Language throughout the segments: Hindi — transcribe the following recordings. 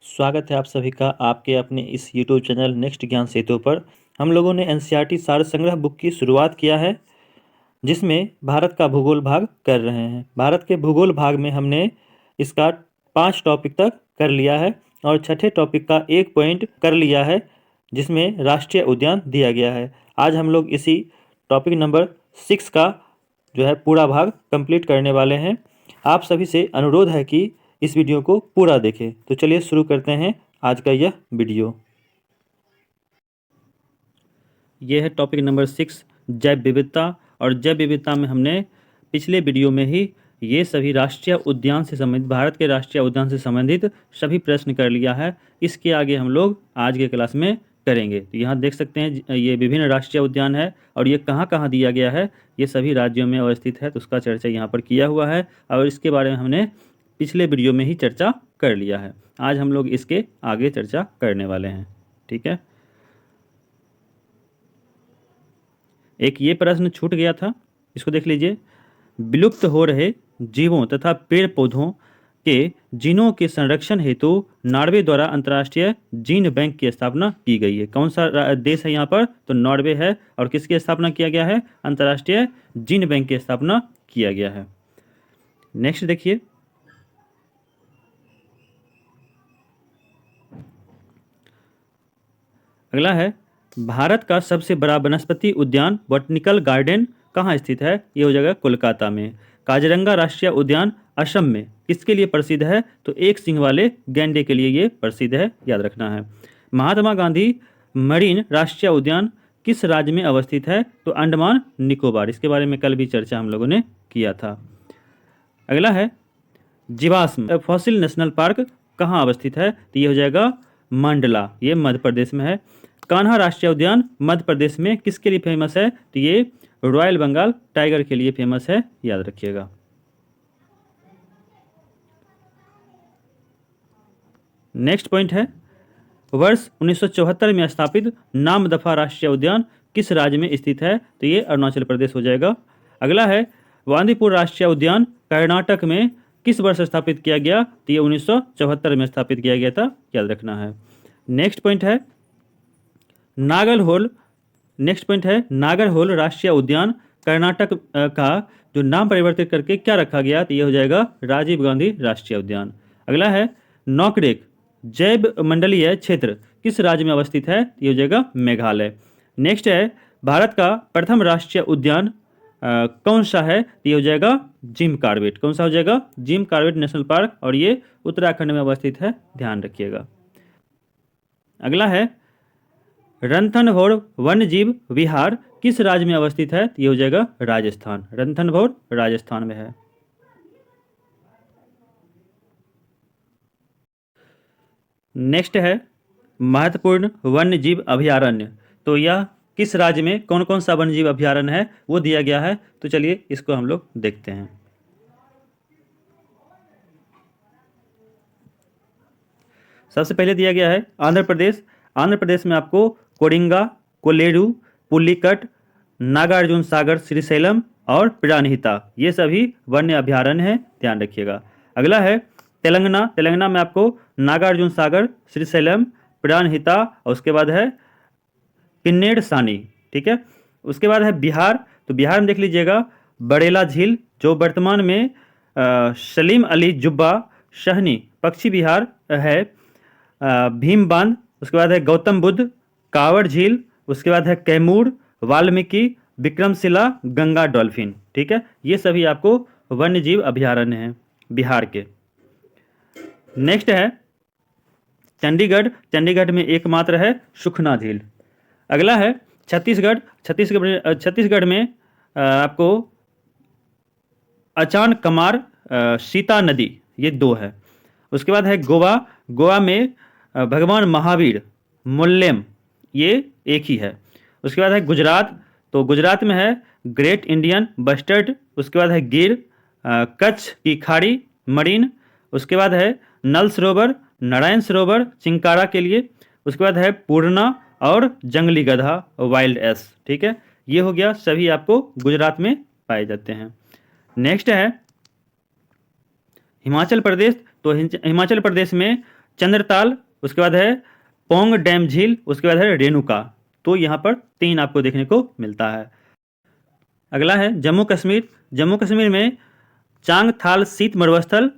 स्वागत है आप सभी का आपके अपने इस YouTube चैनल नेक्स्ट ज्ञान सेतु पर। हम लोगों ने एनसीईआरटी सार संग्रह बुक की शुरुआत किया है, जिसमें भारत का भूगोल भाग कर रहे हैं। भारत के भूगोल भाग में हमने इसका 5 टॉपिक तक कर लिया है और छठे टॉपिक का 1 पॉइंट कर लिया है, जिसमें राष्ट्रीय उद्यान दिया गया है। आज हम लोग इसी टॉपिक नंबर 6 का जो है पूरा भाग कंप्लीट करने वाले हैं। आप सभी से अनुरोध है कि इस वीडियो को पूरा देखें। तो चलिए शुरू करते हैं आज का यह वीडियो। यह है टॉपिक नंबर 6, जैव विविधता। और जैव विविधता में हमने पिछले वीडियो में ही ये सभी राष्ट्रीय उद्यान से संबंधित, भारत के राष्ट्रीय उद्यान से संबंधित सभी प्रश्न कर लिया है। इसके आगे हम लोग आज के क्लास में करेंगे। तो यहाँ देख सकते हैं ये विभिन्न राष्ट्रीय उद्यान है और ये कहाँ कहाँ दिया गया है, ये सभी राज्यों में अवस्थित है। तो उसका चर्चा यहाँ पर किया हुआ है और इसके बारे में हमने पिछले वीडियो में ही चर्चा कर लिया है। आज हम लोग इसके आगे चर्चा करने वाले हैं। ठीक है, एक ये प्रश्न छूट गया था, इसको देख लीजिए। विलुप्त हो रहे जीवों तथा पेड़ पौधों के जीनों के संरक्षण हेतु नॉर्वे द्वारा अंतर्राष्ट्रीय जीन बैंक की स्थापना की गई है। कौन सा देश है यहाँ पर? तो नॉर्वे है। और किसकी स्थापना किया गया है? अंतर्राष्ट्रीय जीन बैंक की स्थापना किया गया है। नेक्स्ट देखिए, अगला है भारत का सबसे बड़ा वनस्पति उद्यान बॉटनिकल गार्डन कहाँ स्थित है? ये हो जाएगा कोलकाता में। काजीरंगा राष्ट्रीय उद्यान असम में किसके लिए प्रसिद्ध है? तो एक सिंह वाले गैंडे के लिए ये प्रसिद्ध है, याद रखना है। महात्मा गांधी मरीन राष्ट्रीय उद्यान किस राज्य में अवस्थित है? तो अंडमान निकोबार। इसके बारे में कल भी चर्चा हम लोगों ने किया था। अगला है जीवाश्म फॉसिल नेशनल पार्क कहाँ अवस्थित है? तो ये हो जाएगा मंडला, ये मध्य प्रदेश में है। कान्हा राष्ट्रीय उद्यान मध्य प्रदेश में किसके लिए फेमस है? तो ये रॉयल बंगाल टाइगर के लिए फेमस है, याद रखिएगा। नेक्स्ट पॉइंट है वर्ष 1974 में स्थापित नामदफा राष्ट्रीय उद्यान किस राज्य में स्थित है? तो ये अरुणाचल प्रदेश हो जाएगा। अगला है वांदीपुर राष्ट्रीय उद्यान कर्नाटक में किस वर्ष स्थापित किया गया? तो ये 1974 में स्थापित किया गया था, याद रखना है। नेक्स्ट पॉइंट है नागरहोल राष्ट्रीय उद्यान कर्नाटक का जो नाम परिवर्तित करके क्या रखा गया? तो ये हो जाएगा राजीव गांधी राष्ट्रीय उद्यान। अगला है नॉकरेक जैव मंडलीय क्षेत्र किस राज्य में अवस्थित है? ये हो जाएगा मेघालय। नेक्स्ट है भारत का प्रथम राष्ट्रीय उद्यान कौन सा है? तो ये हो जाएगा जिम कॉर्बेट। कौन सा हो जाएगा? जिम कॉर्बेट नेशनल पार्क, और ये उत्तराखंड में अवस्थित है, ध्यान रखिएगा। अगला है रणथंभौर वन्यजीव विहार किस राज्य में अवस्थित है? ये हो जाएगा राजस्थान। रणथंभौर राजस्थान में है। नेक्स्ट है महत्वपूर्ण वन्यजीव अभयारण्य। तो यह किस राज्य में कौन कौन सा वन्यजीव अभयारण्य है वो दिया गया है। तो चलिए इसको हम लोग देखते हैं। सबसे पहले दिया गया है आंध्र प्रदेश। आंध्र प्रदेश में आपको कोडिंगा, कोलेरू, पुलिकट, नागार्जुन सागर, श्रीशैलम और प्राणहिता, ये सभी वन्य अभयारण्य हैं, ध्यान रखिएगा। अगला है तेलंगाना। तेलंगाना में आपको नागार्जुन सागर, श्रीशैलम, प्राणहिता और उसके बाद है किन्नेर सानी। ठीक है, उसके बाद है बिहार। तो बिहार में देख लीजिएगा बड़ेला झील, जो वर्तमान में सलीम अली जुब्बा शहनी पक्षी विहार है। भीम बांध, उसके बाद है गौतम बुद्ध, कांवड़ झील, उसके बाद है कैमूर, वाल्मीकि, विक्रमशिला, गंगा डॉल्फिन। ठीक है, ये सभी आपको वन्यजीव अभयारण्य हैं बिहार के। नेक्स्ट है चंडीगढ़। चंडीगढ़ में एकमात्र है सुखना झील। अगला है छत्तीसगढ़। छत्तीसगढ़ में आपको अचान कमार, सीता नदी, ये 2 है। उसके बाद है गोवा। गोवा में भगवान महावीर, मुल्लेम, ये 1 ही है। उसके बाद है गुजरात। तो गुजरात में है ग्रेट इंडियन बस्टर्ड, उसके बाद है गिर, कच्छ की खाड़ी, मरीन, उसके बाद है नल सरोवर, नारायण सरोवर चिंकारा के लिए, उसके बाद है पूर्णा और जंगली गधा वाइल्ड एस। ठीक है, ये हो गया, सभी आपको गुजरात में पाए जाते हैं। नेक्स्ट है हिमाचल प्रदेश। तो हिमाचल प्रदेश में चंद्रताल, उसके बाद है पोंग डैम झील, उसके बाद है रेणुका। तो यहाँ पर 3 आपको देखने को मिलता है। अगला है जम्मू कश्मीर। जम्मू कश्मीर में चांगथाल शीत मरुस्थल,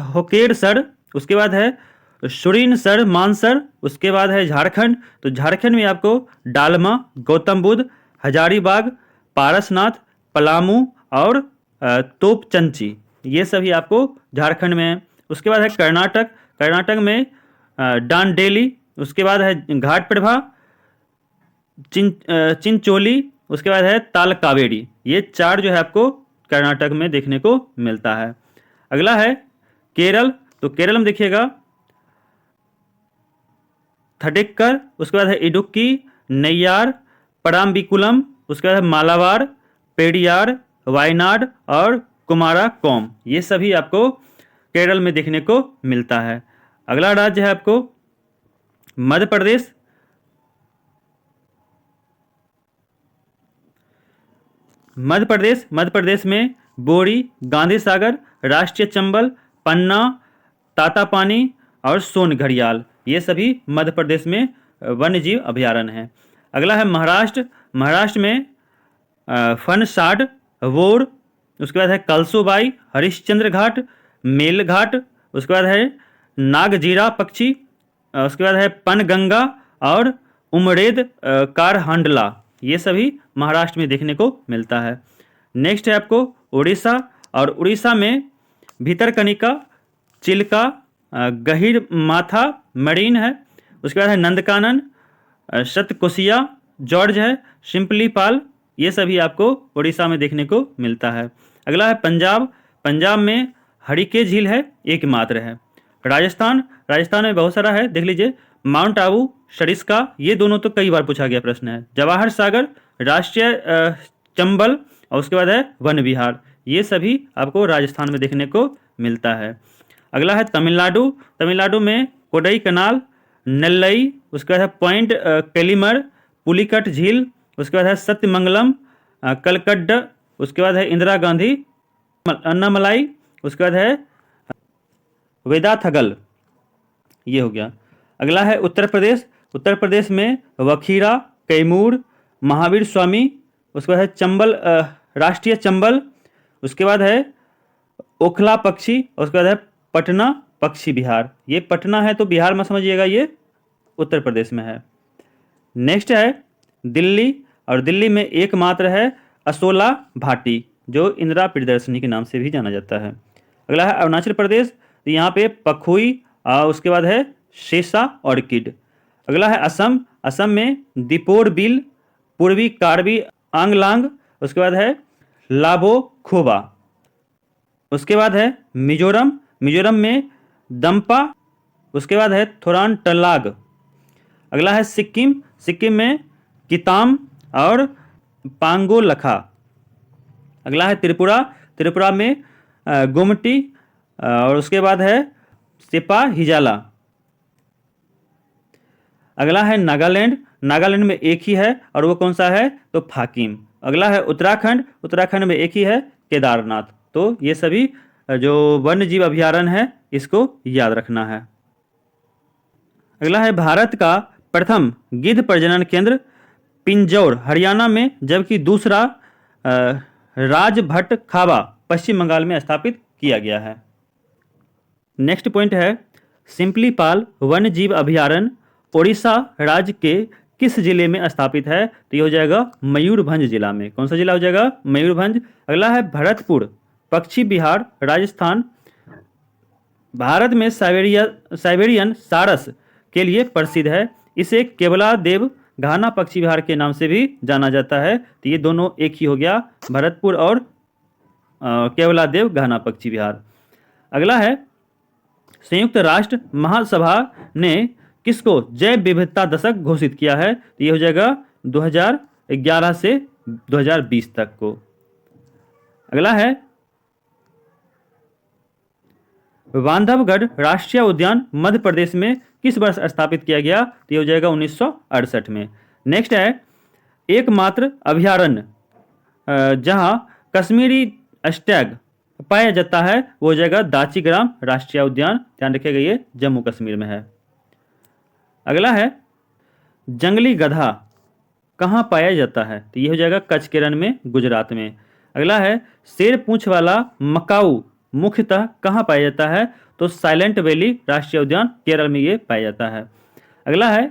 होकेरसर, उसके बाद है सुरिनसर मानसर, उसके बाद है झारखंड। तो झारखंड में आपको डालमा, गौतम बुद्ध, हजारीबाग, पारसनाथ, पलामू और तोपचंची, ये सभी आपको झारखंड में है। उसके बाद है कर्नाटक। कर्नाटक में डांडेली, उसके बाद है घाट प्रभा, चिंचोली, उसके बाद है ताल कावेरी। ये 4 जो है आपको कर्नाटक में देखने को मिलता है। अगला है केरल। तो केरल में देखिएगा थडेक्कर, उसके बाद है इडुक्की, नैयार, पराम्बिकुलम, उसके बाद है मालाबार, पेरियार, वायनाड और कुमारा कोम। ये सभी आपको केरल में देखने को मिलता है। अगला राज्य है आपको मध्य प्रदेश। मध्य प्रदेश में बोरी, गांधी सागर, राष्ट्रीय चंबल, पन्ना, तातापानी और सोन घड़ियाल, ये सभी मध्य प्रदेश में वन्य जीव अभयारण्य हैं। अगला है महाराष्ट्र। महाराष्ट्र में फनसाड, वोर, उसके बाद है कलसोबाई, हरिश्चंद्र घाट, मेलघाट, उसके बाद है नागजीरा पक्षी, उसके बाद है पनगंगा और उमरेद कारहांडला, ये सभी महाराष्ट्र में देखने को मिलता है। नेक्स्ट है आपको उड़ीसा। और उड़ीसा में भीतरकनिका, चिल्का, गहिर माथा मरीन है, उसके बाद है नंदकानन, सतकोसिया, जॉर्ज है, सिंपलीपाल, ये सभी आपको उड़ीसा में देखने को मिलता है। अगला है पंजाब। पंजाब में हरिके झील है, एकमात्र है। राजस्थान। राजस्थान में बहुत सारा है, देख लीजिए माउंट आबू, सरिस्का, ये दोनों तो कई बार पूछा गया प्रश्न है। जवाहर सागर, राष्ट्रीय चंबल और उसके बाद है वन विहार, ये सभी आपको राजस्थान में देखने को मिलता है। अगला है तमिलनाडु। तमिलनाडु में कोडई कनाल, नेल्लई, उसके बाद है पॉइंट कैलीमर, पुलिकट झील, उसके बाद है सत्यमंगलम, कलकड्ड, उसके बाद है इंदिरा गांधी अन्नामलाई, उसके बाद है वेदाथगल, ये हो गया। अगला है उत्तर प्रदेश। उत्तर प्रदेश में वखीरा, कैमूर, महावीर स्वामी, उसके बाद है चंबल, राष्ट्रीय चंबल, उसके बाद है ओखला पक्षी, उसके बाद है पटना पक्षी विहार। ये पटना है तो बिहार में समझिएगा, ये उत्तर प्रदेश में है। नेक्स्ट है दिल्ली। और दिल्ली में एकमात्र है असोला भाटी, जो इंदिरा प्रियदर्शनी के नाम से भी जाना जाता है। अगला है अरुणाचल प्रदेश। तो यहाँ पे पखुई, उसके बाद है शेषा ऑर्किड। अगला है असम। असम में दीपोर बिल, पूर्वी कार्बी आंगलांग, उसके बाद है लाबो खोबा। उसके बाद है मिजोरम। मिजोरम में दम्पा, उसके बाद है थोरान टलाग। अगला है सिक्किम। सिक्किम में किताम और पांगो लखा। अगला है त्रिपुरा। त्रिपुरा में गोमटी, और उसके बाद है सिपा हिजाला। अगला है नागालैंड। नागालैंड में एक ही है, और वो कौन सा है, तो फाकिम। अगला है उत्तराखंड। उत्तराखंड में एक ही है, केदारनाथ। तो ये सभी जो वन्य जीव अभयारण्य है, इसको याद रखना है। अगला है भारत का प्रथम गिद्ध प्रजनन केंद्र पिंजौर हरियाणा में, जबकि दूसरा राजभट खाबा पश्चिम बंगाल में स्थापित किया गया है। नेक्स्ट पॉइंट है सिंपलीपाल वन्य जीव अभयारण्य ओडिशा राज्य के किस जिले में स्थापित है, तो ये हो जाएगा मयूरभंज जिला में। कौन सा जिला हो जाएगा, मयूरभंज। अगला है भरतपुर पक्षी विहार राजस्थान, भारत में साइबेरियन सारस के लिए प्रसिद्ध है। इसे केवलादेव घाना पक्षी विहार के नाम से भी जाना जाता है। तो ये दोनों एक ही हो गया, भरतपुर और केवलादेव घाना पक्षी विहार। अगला है संयुक्त राष्ट्र महासभा ने किसको जैव विविधता दशक घोषित किया है, तो ये हो जाएगा 2011 से 2020 तक को। अगला है बांधवगढ़ राष्ट्रीय उद्यान मध्य प्रदेश में किस वर्ष स्थापित किया गया, तो ये हो जाएगा 1968 में। नेक्स्ट है एकमात्र अभयारण्य जहां कश्मीरी स्टैग पाया जाता है वो हो जाएगा दाचीग्राम राष्ट्रीय उद्यान, ध्यान रखिएगा ये जम्मू कश्मीर में है। अगला है जंगली गधा कहाँ पाया जाता है, तो ये हो जाएगा कच्छ के रण में, गुजरात में। अगला है शेर पूंछ वाला मकाऊ मुख्यतः कहाँ पाया जाता है, तो साइलेंट वैली राष्ट्रीय उद्यान केरल में ये पाया जाता है। अगला है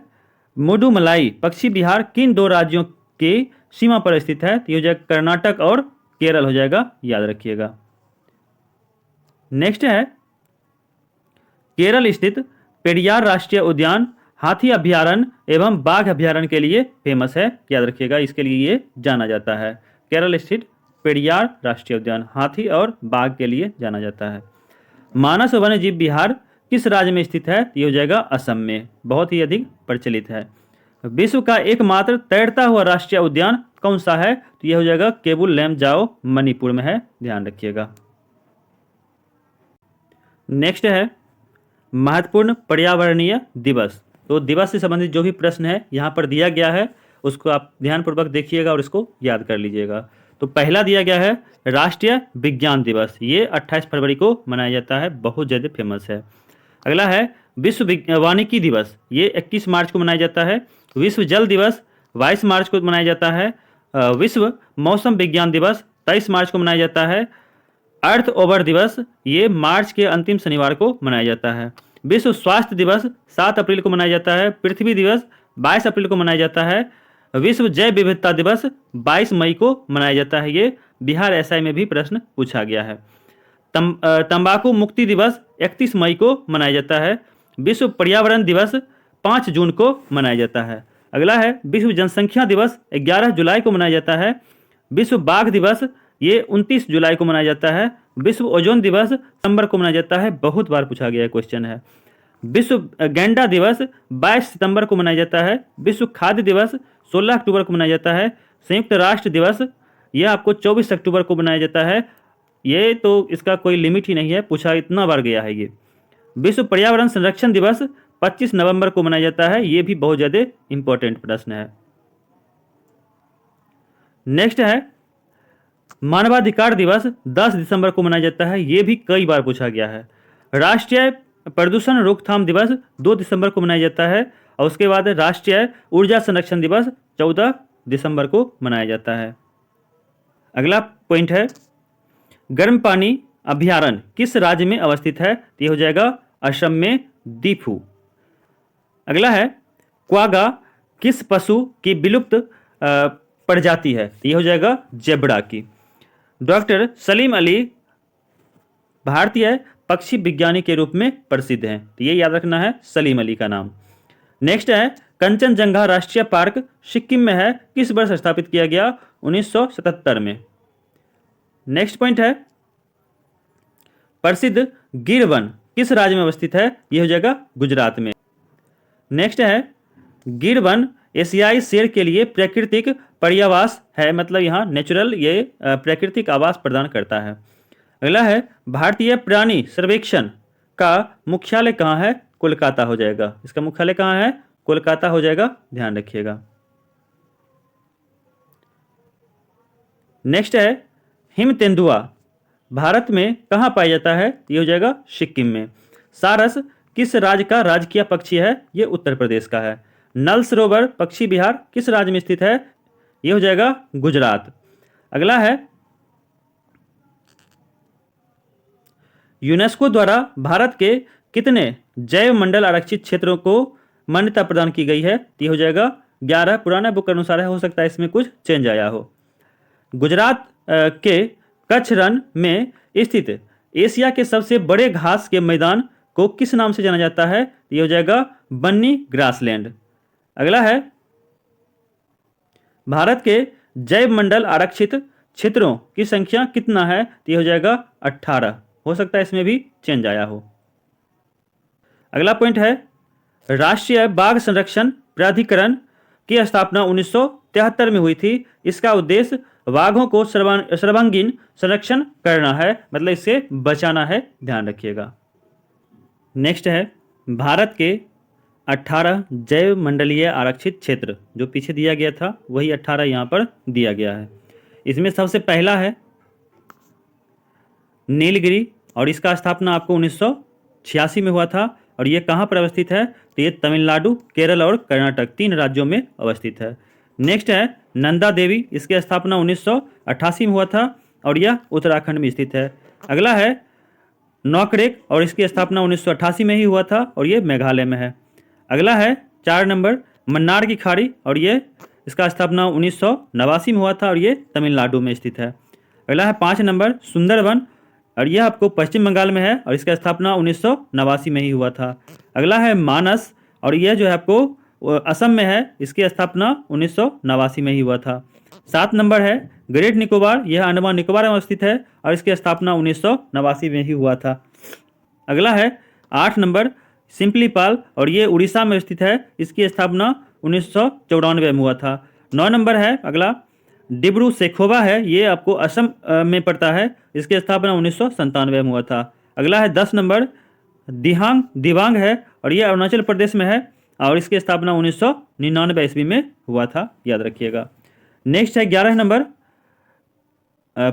मुडुमलाई पक्षी विहार किन दो राज्यों की सीमा पर स्थित है, तो ये हो जाएगा कर्नाटक और केरल हो जाएगा, याद रखिएगा। नेक्स्ट है केरल स्थित पेरियार राष्ट्रीय उद्यान हाथी अभ्यारण्य एवं बाघ अभ्यारण्य के लिए फेमस है, याद रखिएगा, इसके लिए ये जाना जाता है। केरल स्थित पेरियार राष्ट्रीय उद्यान हाथी और बाघ के लिए जाना जाता है। मानस वन्य जीव विहार किस राज्य में स्थित है, ये हो जाएगा असम में, बहुत ही अधिक प्रचलित है। विश्व का एकमात्र तैरता हुआ राष्ट्रीय उद्यान कौन सा है, तो यह हो जाएगा केबुल लैमजाओ, मणिपुर में है, ध्यान रखिएगा। नेक्स्ट है महत्वपूर्ण पर्यावरणीय दिवस, तो दिवस से संबंधित जो भी प्रश्न है यहाँ पर दिया गया है उसको आप ध्यानपूर्वक देखिएगा और इसको याद कर लीजिएगा। तो पहला दिया गया है राष्ट्रीय विज्ञान दिवस, ये 28 फरवरी को मनाया जाता है, बहुत ज़्यादा फेमस है। अगला है विश्व वानिकी दिवस, ये 21 मार्च को मनाया जाता है। विश्व जल दिवस 22 मार्च को मनाया जाता है। विश्व मौसम विज्ञान दिवस 23 मार्च को मनाया जाता है। अर्थ ओवर दिवस ये मार्च के अंतिम शनिवार को मनाया जाता है। विश्व स्वास्थ्य दिवस 7 अप्रैल को मनाया जाता है। पृथ्वी दिवस 22 अप्रैल को मनाया जाता है। विश्व जैव विविधता दिवस 22 मई को मनाया जाता है, ये बिहार एसआई में भी प्रश्न पूछा गया है। तंबाकू मुक्ति दिवस 31 मई को मनाया जाता है। विश्व पर्यावरण दिवस 5 जून को मनाया जाता है। अगला है विश्व जनसंख्या दिवस 11 जुलाई को मनाया जाता है। विश्व बाघ दिवस ये 29 जुलाई को मनाया जाता है। विश्व ओजोन दिवस सितंबर को मनाया जाता है, बहुत बार पूछा गया क्वेश्चन है। विश्व गैंडा दिवस 22 सितंबर को मनाया जाता है। विश्व खाद्य दिवस 16 अक्टूबर को मनाया जाता है। संयुक्त राष्ट्र दिवस ये आपको 24 अक्टूबर को मनाया जाता है, ये तो इसका कोई लिमिट ही नहीं है, पूछा इतना बार गया है ये। विश्व पर्यावरण संरक्षण दिवस 25 नवंबर को मनाया जाता है, ये भी बहुत ज़्यादा इंपॉर्टेंट प्रश्न है। नेक्स्ट है मानवाधिकार दिवस 10 दिसंबर को मनाया जाता है, ये भी कई बार पूछा गया है। राष्ट्रीय प्रदूषण रोकथाम दिवस 2 दिसंबर को मनाया जाता है और उसके बाद राष्ट्रीय ऊर्जा संरक्षण दिवस 14 दिसंबर को मनाया जाता है। अगला पॉइंट है गर्म पानी अभ्यारण्य किस राज्य में अवस्थित है, तो ये हो जाएगा असम में, दीफू। अगला है क्वागा किस पशु की विलुप्त प्रजाति है, तो ये हो जाएगा जेब्रा की। डॉक्टर सलीम अली भारतीय पक्षी विज्ञानी के रूप में प्रसिद्ध हैं, तो ये याद रखना है सलीम अली का नाम। नेक्स्ट है कंचनजंगा राष्ट्रीय पार्क सिक्किम में है, किस वर्ष स्थापित किया गया, 1977 में। नेक्स्ट पॉइंट है प्रसिद्ध गिर वन किस राज्य में अवस्थित है, ये हो जाएगा गुजरात में। नेक्स्ट है गिर वन एशियाई शेर के लिए प्राकृतिक पर्यावास है, मतलब यहाँ नेचुरल ये प्राकृतिक आवास प्रदान करता है। अगला है भारतीय प्राणी सर्वेक्षण का मुख्यालय कहाँ है, कोलकाता हो जाएगा, इसका मुख्यालय कहाँ है, कोलकाता हो जाएगा, ध्यान रखिएगा। नेक्स्ट है हिम तेंदुआ भारत में कहाँ पाया जाता है, ये हो जाएगा सिक्किम में। सारस किस राज्य का राजकीय पक्षी है, ये उत्तर प्रदेश का है। नल सरोवर पक्षी विहार किस राज्य में स्थित है, ये हो जाएगा गुजरात। अगला है यूनेस्को द्वारा भारत के कितने जैव मंडल आरक्षित क्षेत्रों को मान्यता प्रदान की गई है, ये हो जाएगा 11, पुराना बुक के अनुसार है, हो सकता है इसमें कुछ चेंज आया हो। गुजरात के कच्छ रण में स्थित एशिया के सबसे बड़े घास के मैदान को किस नाम से जाना जाता है, ये हो जाएगा बन्नी ग्रासलैंड। अगला है भारत के जैव मंडल आरक्षित क्षेत्रों की संख्या कितना है, तो ये हो जाएगा 18, हो सकता है इसमें भी चेंज आया हो। अगला पॉइंट है राष्ट्रीय बाघ संरक्षण प्राधिकरण की स्थापना 1973 में हुई थी, इसका उद्देश्य बाघों को सर्वांगीण संरक्षण करना है, मतलब इससे बचाना है, ध्यान रखिएगा। नेक्स्ट है भारत के 18 जैव मंडलीय आरक्षित क्षेत्र, जो पीछे दिया गया था वही 18 यहाँ पर दिया गया है। इसमें सबसे पहला है नीलगिरी, और इसका स्थापना आपको 1986 में हुआ था। और ये कहाँ पर अवस्थित है? तो ये तमिलनाडु, केरल और कर्नाटक 3 राज्यों में अवस्थित है। नेक्स्ट है नंदा देवी, इसकी स्थापना 1988 में हुआ था और यह उत्तराखंड में स्थित है। अगला है नौकरेक, और इसकी स्थापना 1988 में ही हुआ था और ये मेघालय में है। अगला है 4 नंबर मन्नार की खाड़ी, और ये इसका स्थापना 1989 में हुआ था और ये तमिलनाडु में स्थित है। अगला है 5 नंबर सुंदरवन, और यह आपको पश्चिम बंगाल में है और इसका स्थापना 1989 में ही हुआ था। अगला है मानस, और यह जो है आपको असम में है, इसकी स्थापना 1989 में ही हुआ था। 7 नंबर है ग्रेट निकोबार, यह अंडमान निकोबार में स्थित है और इसकी स्थापना 1989 में ही हुआ था। अगला है 8 नंबर सिंपलीपाल, और ये उड़ीसा में स्थित है, इसकी स्थापना 1994 में हुआ था। 9 नंबर है अगला डिब्रू सेखोवा है, ये आपको असम में पड़ता है, इसकी स्थापना 1997 में हुआ था। अगला है 10 नंबर दिबांग है, और ये अरुणाचल प्रदेश में है और इसकी स्थापना 1999 ईस्वी में हुआ था, याद रखिएगा। नेक्स्ट है 11 नंबर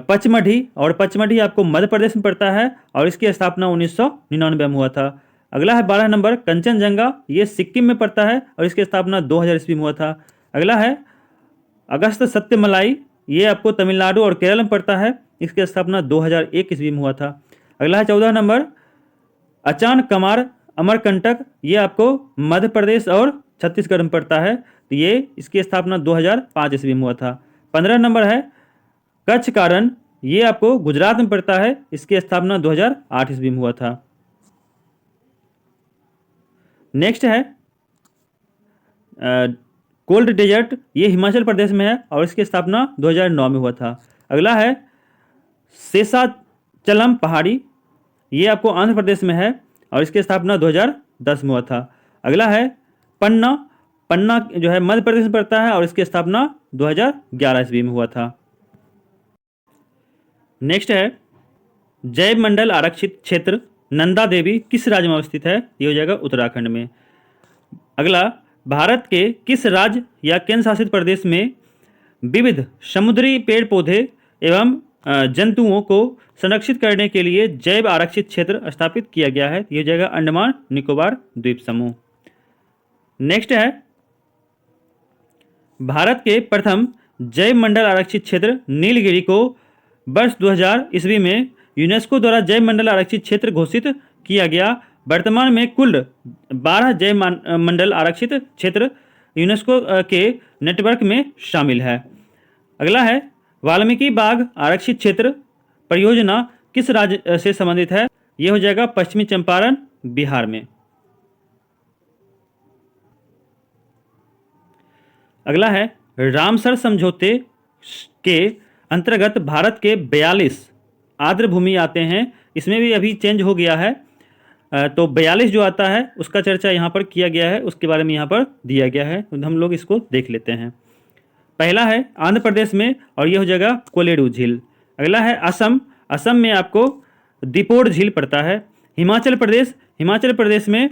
पचमढ़ी, और पचमढ़ी आपको मध्य प्रदेश में पड़ता है और इसकी स्थापना 1999 में हुआ था। अगला है 12 नंबर कंचनजंगा, ये सिक्किम में पड़ता है और इसकी स्थापना 2000 ईस्वी में हुआ था। अगला है अगस्त सत्यमलाई, ये आपको तमिलनाडु और केरल में पड़ता है, इसकी स्थापना 2001 ईस्वी में हुआ था। अगला है 14 नंबर अचान कमार अमरकंटक, ये आपको मध्य प्रदेश और छत्तीसगढ़ में पड़ता है, तो ये इसकी स्थापना 2005 ईस्वी में हुआ था। 15 नंबर है कच्छ कारण, ये आपको गुजरात में पड़ता है, इसकी स्थापना 2008 ईस्वी में हुआ था। नेक्स्ट है कोल्ड डेजर्ट, ये हिमाचल प्रदेश में है और इसकी स्थापना 2009 में हुआ था। अगला है शेषाचलम पहाड़ी, ये आपको आंध्र प्रदेश में है और इसकी स्थापना 2010 में हुआ था। अगला है पन्ना, पन्ना जो है मध्य प्रदेश में पड़ता है और इसकी स्थापना 2011 ईस्वी में हुआ था। नेक्स्ट है जैव मंडल आरक्षित क्षेत्र नंदा देवी किस राज्य में अवस्थित है? ये हो जाएगा उत्तराखंड में। अगला भारत के किस राज्य या केंद्र शासित प्रदेश में विविध समुद्री पेड़ पौधे एवं जंतुओं को संरक्षित करने के लिए जैव आरक्षित क्षेत्र स्थापित किया गया है? ये हो जाएगा अंडमान निकोबार द्वीप समूह। नेक्स्ट है भारत के प्रथम जैव मंडल आरक्षित क्षेत्र नीलगिरी को वर्ष 2000 ईस्वी में यूनेस्को द्वारा जैव मंडल आरक्षित क्षेत्र घोषित किया गया। वर्तमान में कुल 12 जैव मंडल आरक्षित क्षेत्र यूनेस्को के नेटवर्क में शामिल है। अगला है वाल्मीकि बाग आरक्षित क्षेत्र परियोजना किस राज्य से संबंधित है? यह हो जाएगा पश्चिमी चंपारण बिहार में। अगला है रामसर समझौते के अंतर्गत भारत के 42 आर्द्र भूमि आते हैं, इसमें भी अभी चेंज हो गया है, तो 42 जो आता है उसका चर्चा यहाँ पर किया गया है, उसके बारे में यहाँ पर दिया गया है, तो हम लोग इसको देख लेते हैं। पहला है आंध्र प्रदेश में और ये हो जाएगा कोलेरू झील। अगला है असम, असम में आपको दीपोर झील पड़ता है। हिमाचल प्रदेश, हिमाचल प्रदेश में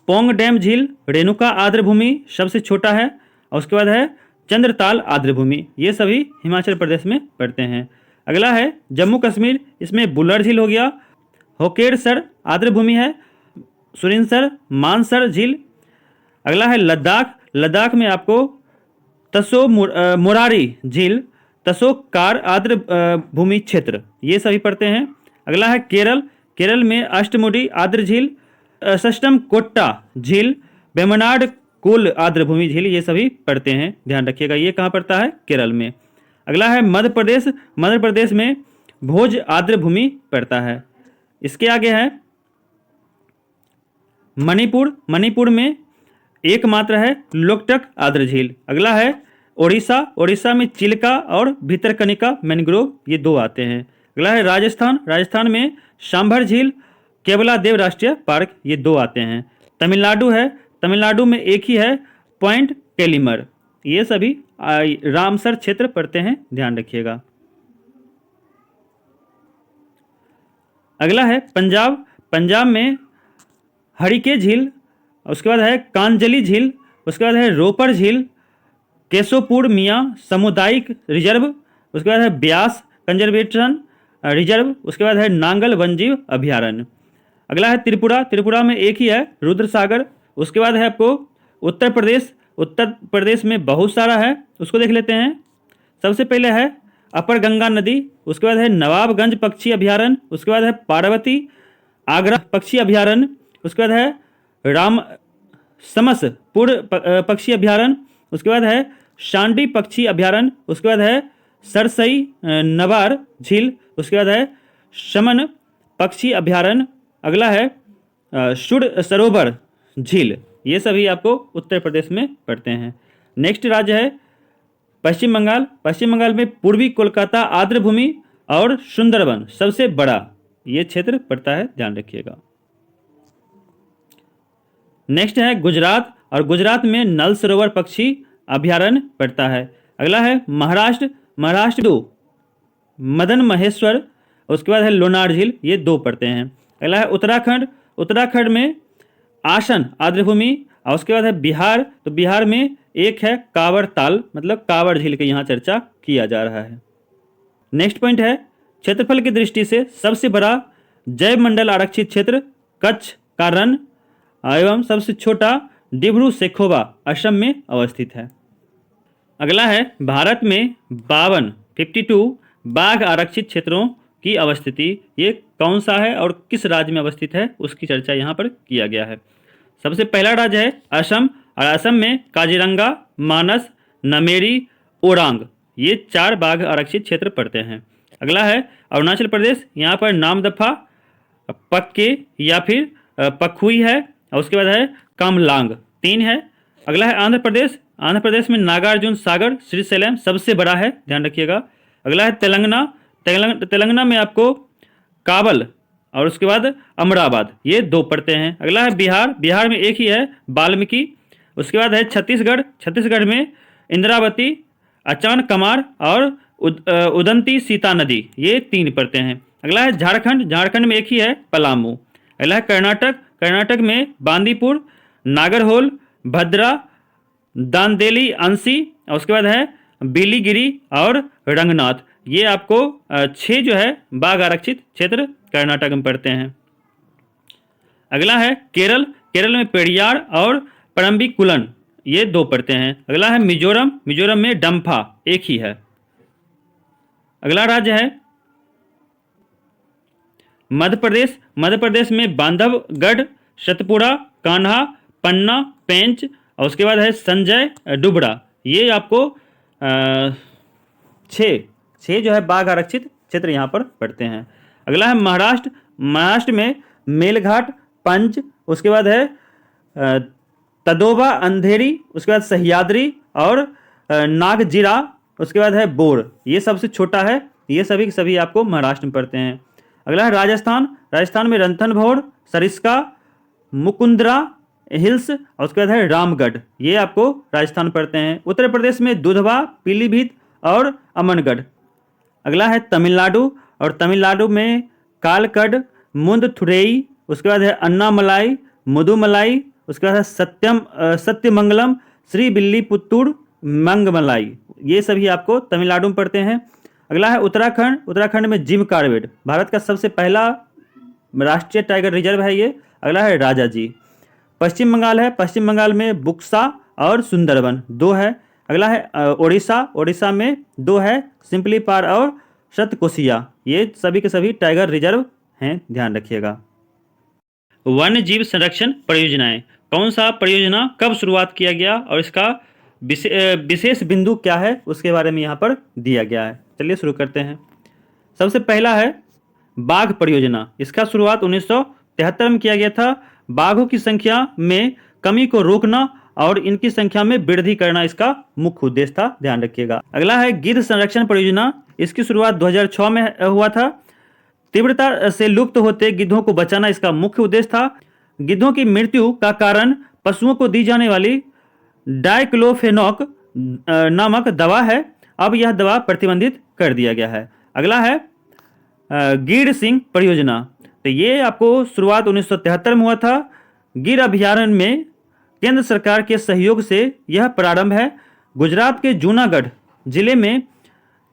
पोंग डैम झील, रेणुका आर्द्र भूमि सबसे छोटा है, और उसके बाद है चंद्रताल आर्द्र भूमि, ये सभी हिमाचल प्रदेश में पड़ते हैं। अगला है जम्मू कश्मीर, इसमें बुल्लर झील हो गया, होकेरसर आर्द्र भूमि है, सुरिनसर मानसर झील। अगला है लद्दाख, लद्दाख में आपको तसो मुरारी झील, तसो कार आर्द्र भूमि क्षेत्र, ये सभी पड़ते हैं। अगला है केरल, केरल में अष्टमुडी आर्द्र झील, सष्टम कोट्टा झील, वेमनाड कोल आर्द्र भूमि झील, ये सभी पड़ते हैं, ध्यान रखिएगा, ये कहाँ पड़ता है? केरल में। अगला है मध्य प्रदेश, मध्य प्रदेश में भोज आर्द्र भूमि पड़ता है। इसके आगे है मणिपुर, मणिपुर में एकमात्र है लोकटक आर्द्र झील। अगला है ओडिशा, ओडिशा में चिल्का और भितरकनिका मैंग्रोव, ये 2 आते हैं। अगला है राजस्थान, राजस्थान में सांभर झील, केवला देव राष्ट्रीय पार्क, ये 2 आते हैं। तमिलनाडु है, तमिलनाडु में एक ही है पॉइंट टेलीमर, ये सभी रामसर क्षेत्र पड़ते हैं, ध्यान रखिएगा। अगला है पंजाब, पंजाब में हरिके झील, उसके बाद है कांजली झील, उसके बाद है रोपर झील, केशोपुर मियाँ सामुदायिक रिजर्व, उसके बाद है ब्यास कंजर्वेशन रिजर्व, उसके बाद है नांगल वन्यजीव अभयारण्य। अगला है त्रिपुरा, त्रिपुरा में एक ही है रुद्र सागर। उसके बाद है आपको उत्तर प्रदेश, उत्तर प्रदेश में बहुत सारा है, उसको देख लेते हैं। सबसे पहले है अपर गंगा नदी, उसके बाद है नवाबगंज पक्षी अभयारण्य, उसके बाद है पार्वती आगरा पक्षी अभयारण्य, उसके बाद है राम समसपुर पक्षी अभयारण्य, उसके बाद है शांडी पक्षी अभयारण्य, उसके बाद है सरसई नवार झील, उसके बाद है शमन पक्षी अभयारण्य। अगला है शुर सरोवर झील। ये सभी आपको उत्तर प्रदेश में पड़ते हैं। नेक्स्ट राज्य है पश्चिम बंगाल। पश्चिम बंगाल में पूर्वी कोलकाता आर्द्रभूमि और सुंदरवन सबसे बड़ा ये क्षेत्र पड़ता है, ध्यान रखिएगा। नेक्स्ट है गुजरात, और गुजरात में नल सरोवर पक्षी अभयारण्य पड़ता है। अगला है महाराष्ट्र, महाराष्ट्र दो मदन महेश्वर, उसके बाद है लोनार झील, ये दो पड़ते हैं। अगला है उत्तराखंड, उत्तराखंड में आसन आर्द्रभूमि, और उसके बाद है बिहार, तो बिहार में एक है कांवड़ ताल, मतलब कांवड़ झील की यहाँ चर्चा किया जा रहा है। नेक्स्ट पॉइंट है क्षेत्रफल की दृष्टि से सबसे बड़ा जैव मंडल आरक्षित क्षेत्र कच्छ का रण एवं सबसे छोटा डिब्रू सेखोवा असम में अवस्थित है। अगला है भारत में 52 बाघ आरक्षित क्षेत्रों की अवस्थिति, ये कौन सा है और किस राज्य में अवस्थित है उसकी चर्चा यहाँ पर किया गया है। सबसे पहला राज्य है असम, और असम में काजीरंगा, मानस, नमेरी, ओरांग, ये 4 बाघ आरक्षित क्षेत्र पड़ते हैं। अगला है अरुणाचल प्रदेश, यहाँ पर नामदफा, पक्के या फिर पखुई है, और उसके बाद है कामलांग 3 है। अगला है आंध्र प्रदेश, आंध्र प्रदेश में नागार्जुन सागर श्रीशैलम सबसे बड़ा है, ध्यान रखिएगा। अगला है तेलंगाना, तेलंगाना में आपको काबल और उसके बाद अमराबाद, ये 2 पड़ते हैं। अगला है बिहार, बिहार में एक ही है वाल्मीकि। उसके बाद है छत्तीसगढ़, छत्तीसगढ़ में इंद्रावती, अचान कमार और उदंती सीता नदी, ये 3 पड़ते हैं। अगला है झारखंड, झारखंड में एक ही है पलामू। अगला है कर्नाटक, कर्नाटक में बांदीपुर, नागरहोल, भद्रा, दांदेली अंसी, और उसके बाद है बिलीगिरी और रंगनाथ, ये आपको 6 जो है बाघ आरक्षित क्षेत्र कर्नाटक में पड़ते हैं। अगला है केरल, केरल में पेरियार और परम्बिकुलन, ये 2 पड़ते हैं। अगला है मिजोरम, मिजोरम में डम्फा एक ही है। अगला राज्य है मध्य प्रदेश, मध्य प्रदेश में बांधवगढ़, सतपुड़ा, कान्हा, पन्ना, पेंच, और उसके बाद है संजय डुबरा, ये आपको 6 जो है बाघ आरक्षित क्षेत्र यहाँ पर पड़ते हैं। अगला है महाराष्ट्र, महाराष्ट्र में मेलघाट, पंच, उसके बाद है तदोबा, अंधेरी, उसके बाद सह्याद्री और नागजीरा, उसके बाद है बोर, ये सबसे छोटा है, ये सभी आपको महाराष्ट्र में पड़ते हैं। अगला है राजस्थान, राजस्थान में रणथंभौर, सरिस्का, मुकुंदरा हिल्स, और उसके बाद है रामगढ़, ये आपको राजस्थान पड़ते हैं। उत्तर प्रदेश में दुधवा, पीलीभीत और अमनगढ़। अगला है तमिलनाडु, और तमिलनाडु में कालकड, मुंदथुरई, उसके बाद है अन्नामलाई, मुदुमलाई, उसके बाद है सत्यमंगलम, श्रीविल्लीपुत्तूर, मंगमलाई, ये सभी आपको तमिलनाडु में पड़ते हैं। अगला है उत्तराखंड, उत्तराखंड में जिम कार्बेट, भारत का सबसे पहला राष्ट्रीय टाइगर रिजर्व है ये। अगला है राजाजी। पश्चिम बंगाल है, पश्चिम बंगाल में बुक्सा और सुंदरवन 2 है। अगला है ओडिशा, ओडिशा में 2 है, सिंपलीपार और सतकोसिया, ये सभी के सभी टाइगर रिजर्व हैं, ध्यान रखिएगा। वन्य जीव संरक्षण परियोजनाएं, कौन सा परियोजना कब शुरुआत किया गया और इसका विशेष बिंदु क्या है उसके बारे में यहाँ पर दिया गया है। चलिए शुरू करते हैं। सबसे पहला है बाघ परियोजना, इसका शुरुआत 1973 में किया गया था। बाघों की संख्या में कमी को रोकना और इनकी संख्या में वृद्धि करना इसका मुख्य उद्देश्य था, ध्यान रखिएगा। अगला है गिद्ध संरक्षण परियोजना, इसकी शुरुआत 2006 में हुआ था। तीव्रता से लुप्त होते गिद्धों को बचाना इसका मुख्य उद्देश्य था। गिद्धों की मृत्यु का कारण पशुओं को दी जाने वाली डाइक्लोफेनॉक नामक दवा है, अब यह दवा प्रतिबंधित कर दिया गया है। अगला है गिर सिंह परियोजना, तो ये आपको शुरुआत 1973 में हुआ था। गिर अभयारण्य में केंद्र सरकार के सहयोग से यह प्रारंभ है। गुजरात के जूनागढ़ जिले में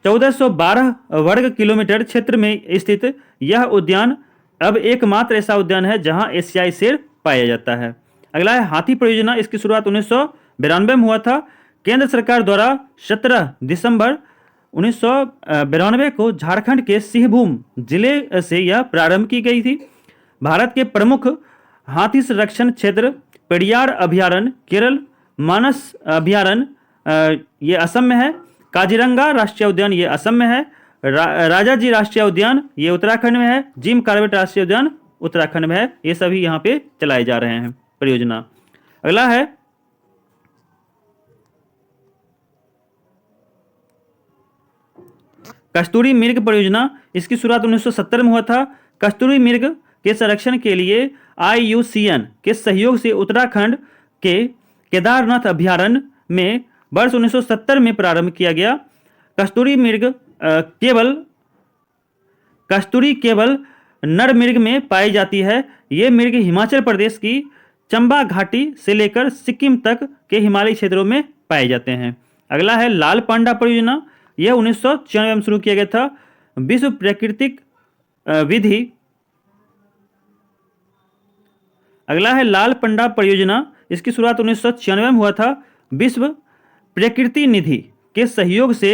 1412 वर्ग किलोमीटर क्षेत्र में स्थित यह उद्यान अब एकमात्र ऐसा उद्यान है जहां एशियाई शेर पाया जाता है। अगला है हाथी परियोजना। इसकी शुरुआत 1992 में हुआ था। केंद्र सरकार द्वारा 17 दिसंबर 1992 को झारखंड के सिंहभूम जिले से यह प्रारंभ की गई थी। भारत के प्रमुख हाथी संरक्षण क्षेत्र पेरियार अभयारण्य केरल, मानस अभयारण्य ये असम में है, काजीरंगा राष्ट्रीय उद्यान ये असम में है, राजाजी राष्ट्रीय उद्यान ये उत्तराखंड में है, जिम कॉर्बेट राष्ट्रीय उद्यान उत्तराखंड में है। ये सभी यहाँ पे चलाए जा रहे हैं परियोजना। अगला है कस्तूरी मृग परियोजना। इसकी शुरुआत 1970 में हुआ था। कस्तूरी मृग के संरक्षण के लिए IUCN के सहयोग से उत्तराखंड के केदारनाथ अभयारण्य में वर्ष 1970 में प्रारंभ किया गया। कस्तूरी केवल नर मृग में पाई जाती है। ये मृग हिमाचल प्रदेश की चंबा घाटी से लेकर सिक्किम तक के हिमालयी क्षेत्रों में पाए जाते हैं। अगला है लाल पांडा परियोजना। यह 1996 में शुरू किया गया था। विश्व प्राकृतिक विधि। अगला है लाल पांडा परियोजना। इसकी शुरुआत 1996 में हुआ था। विश्व प्रकृति निधि के सहयोग से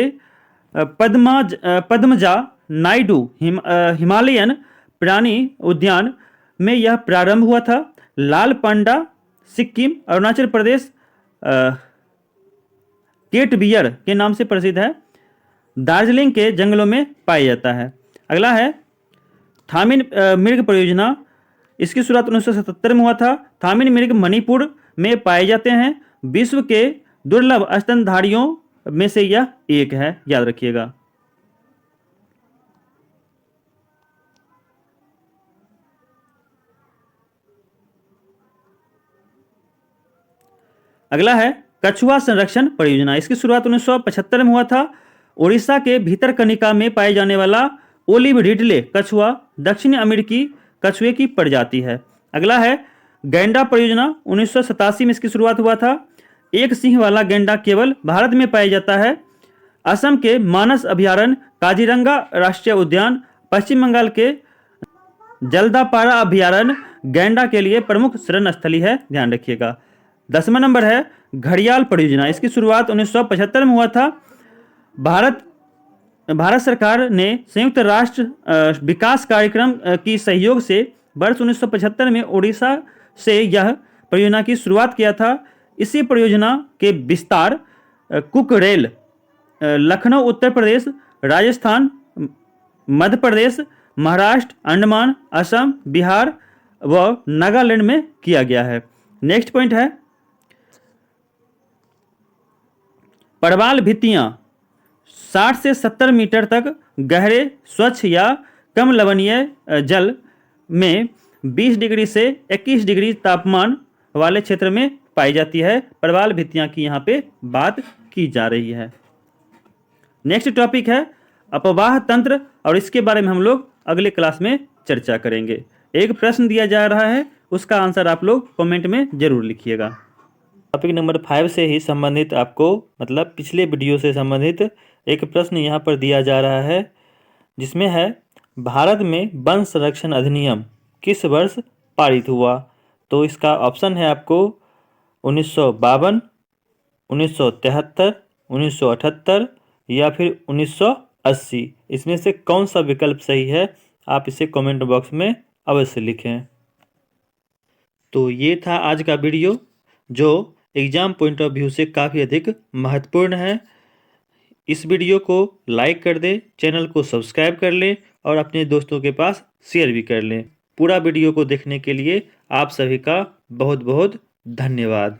पद्मजा नायडू हिमालयन प्राणी उद्यान में यह प्रारंभ हुआ था। लाल पांडा सिक्किम, अरुणाचल प्रदेश केटबियर के नाम से प्रसिद्ध है। दार्जिलिंग के जंगलों में पाया जाता है। अगला है थामिन मृग परियोजना। इसकी शुरुआत 1977 में हुआ था। थामिन मृग मणिपुर में पाए जाते हैं। विश्व के दुर्लभ स्तनधारियों में से यह एक है, याद रखिएगा। अगला है कछुआ संरक्षण परियोजना। इसकी शुरुआत 1975 में हुआ था। उड़ीसा के भीतरकनिका में पाए जाने वाला ओलिव रिडले कछुआ दक्षिण अमेरिकी कछुए की प्रजाति है। अगला है गैंडा परियोजना। 1987 में इसकी शुरुआत हुआ था। एक सिंह वाला गैंडा केवल भारत में पाया जाता है। असम के मानस अभयारण्य, काजीरंगा राष्ट्रीय उद्यान, पश्चिम बंगाल के जलदापारा अभयारण्य गैंडा के लिए प्रमुख शरण स्थली है, ध्यान रखिएगा। 10वां नंबर है घड़ियाल परियोजना। इसकी शुरुआत 1975 में हुआ था। भारत सरकार ने संयुक्त राष्ट्र विकास कार्यक्रम की सहयोग से वर्ष 1975 में उड़ीसा से यह परियोजना की शुरुआत किया था। इसी परियोजना के विस्तार कुकरेल, लखनऊ उत्तर प्रदेश, राजस्थान, मध्य प्रदेश, महाराष्ट्र, अंडमान, असम, बिहार व नागालैंड में किया गया है। नेक्स्ट पॉइंट है प्रवाल भित्तियां 60 से 70 मीटर तक गहरे, स्वच्छ या कम लवणीय जल में 20 डिग्री से 21 डिग्री तापमान वाले क्षेत्र में पाई जाती है। प्रवाल भित्तियां की यहाँ पे बात की जा रही है। नेक्स्ट टॉपिक है अपवाह तंत्र, और इसके बारे में हम लोग अगले क्लास में चर्चा करेंगे। एक प्रश्न दिया जा रहा है, उसका आंसर आप लोग कमेंट में जरूर लिखिएगा। टॉपिक नंबर 5 से ही संबंधित आपको, मतलब पिछले वीडियो से संबंधित एक प्रश्न यहाँ पर दिया जा रहा है, जिसमें है भारत में वन संरक्षण अधिनियम किस वर्ष पारित हुआ। तो इसका ऑप्शन है आपको 1952, 1973, 1978 या फिर 1980। इसमें से कौन सा विकल्प सही है, आप इसे कमेंट बॉक्स में अवश्य लिखें। तो ये था आज का वीडियो, जो एग्ज़ाम पॉइंट ऑफ व्यू से काफ़ी अधिक महत्वपूर्ण है। इस वीडियो को लाइक कर दें, चैनल को सब्सक्राइब कर लें और अपने दोस्तों के पास शेयर भी कर लें। पूरा वीडियो को देखने के लिए आप सभी का बहुत बहुत धन्यवाद।